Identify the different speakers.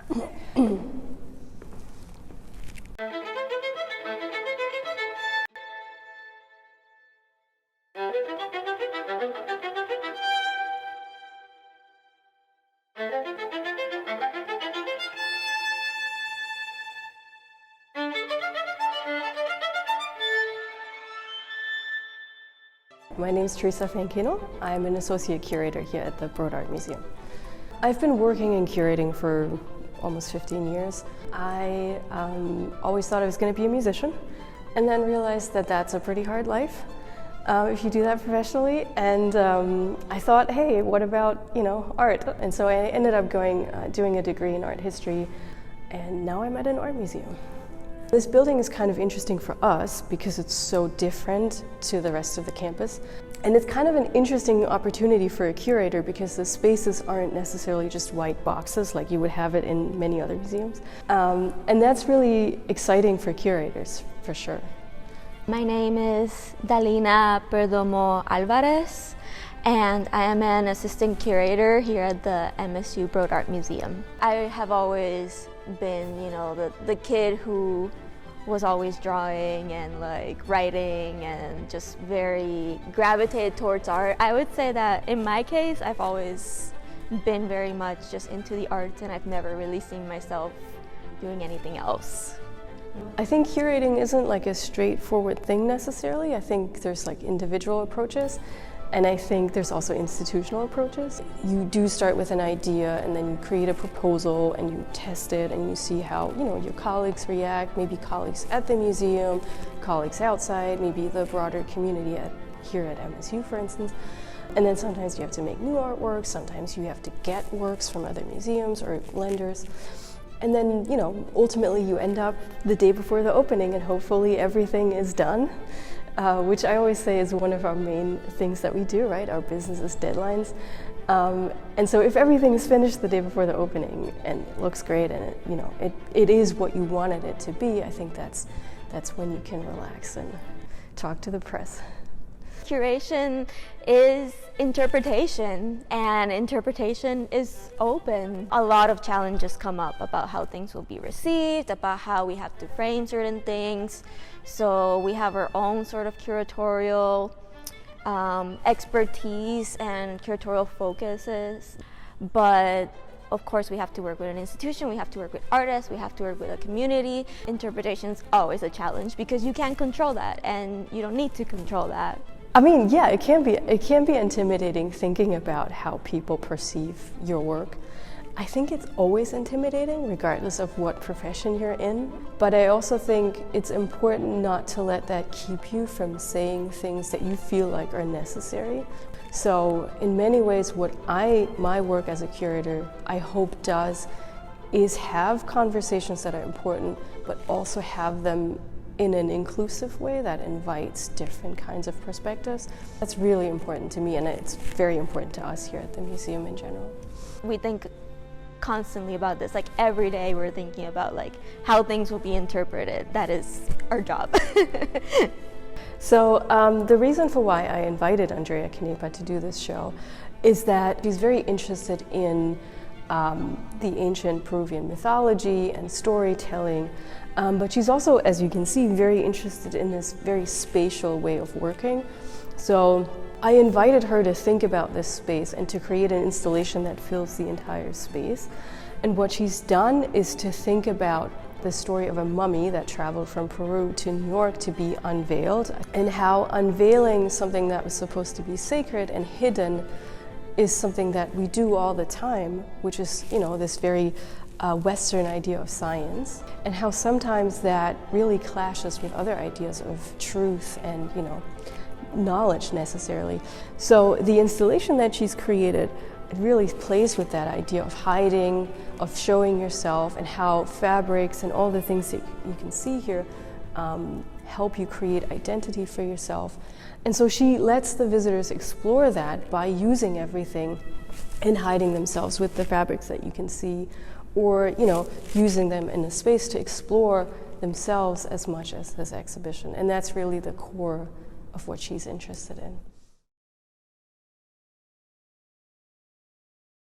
Speaker 1: My name is Teresa Fanchino. I'm an associate curator here at the Broad Art Museum. I've been working in curating for almost 15 years. I always thought I was going to be a musician, and then realized that that's a pretty hard life if you do that professionally. And I thought, hey, what about art? And so I ended up doing a degree in art history, and now I'm at an art museum. This building is kind of interesting for us because it's so different to the rest of the campus. And it's kind of an interesting opportunity for a curator because the spaces aren't necessarily just white boxes like you would have it in many other museums. And that's really exciting for curators, for sure.
Speaker 2: My name is Dalina Perdomo Alvarez, and I am an assistant curator here at the MSU Broad Art Museum. I have always been, the kid who was always drawing and writing and just very gravitated towards art. I would say that in my case, I've always been very much just into the arts, and I've never really seen myself doing anything else.
Speaker 1: I think curating isn't like a straightforward thing necessarily. I think there's individual approaches, and I think there's also institutional approaches. You do start with an idea, and then you create a proposal, and you test it, and you see how your colleagues react, maybe colleagues at the museum, colleagues outside, maybe the broader community here at MSU, for instance. And then sometimes you have to make new artwork, sometimes you have to get works from other museums or lenders. And then, ultimately you end up the day before the opening, and hopefully everything is done. Which I always say is one of our main things that we do, right? Our business is deadlines. And so if everything is finished the day before the opening and it looks great and it is what you wanted it to be, I think that's when you can relax and talk to the press.
Speaker 2: Curation is interpretation, and interpretation is open. A lot of challenges come up about how things will be received, about how we have to frame certain things. So we have our own sort of curatorial expertise and curatorial focuses. But of course, we have to work with an institution, we have to work with artists, we have to work with a community. Interpretation is always a challenge because you can't control that, and you don't need to control that.
Speaker 1: I mean, yeah, it can be intimidating thinking about how people perceive your work. I think it's always intimidating, regardless of what profession you're in. But I also think it's important not to let that keep you from saying things that you feel like are necessary. So in many ways, what my work as a curator, I hope does, is have conversations that are important, but also have them in an inclusive way that invites different kinds of perspectives. That's really important to me, and it's very important to us here at the museum in general.
Speaker 2: We think constantly about this, every day we're thinking about how things will be interpreted. That is our job.
Speaker 1: So the reason for why I invited Andrea Canepa to do this show is that she's very interested in the ancient Peruvian mythology and storytelling, but she's also, as you can see, very interested in this very spatial way of working. So I invited her to think about this space and to create an installation that fills the entire space. And what she's done is to think about the story of a mummy that traveled from Peru to New York to be unveiled, and how unveiling something that was supposed to be sacred and hidden is something that we do all the time, which is, this very Western idea of science, and how sometimes that really clashes with other ideas of truth and, knowledge necessarily. So the installation that she's created really plays with that idea of hiding, of showing yourself, and how fabrics and all the things that you can see here help you create identity for yourself. And so she lets the visitors explore that by using everything and hiding themselves with the fabrics that you can see, or using them in a space to explore themselves as much as this exhibition. And that's really the core of what she's interested in.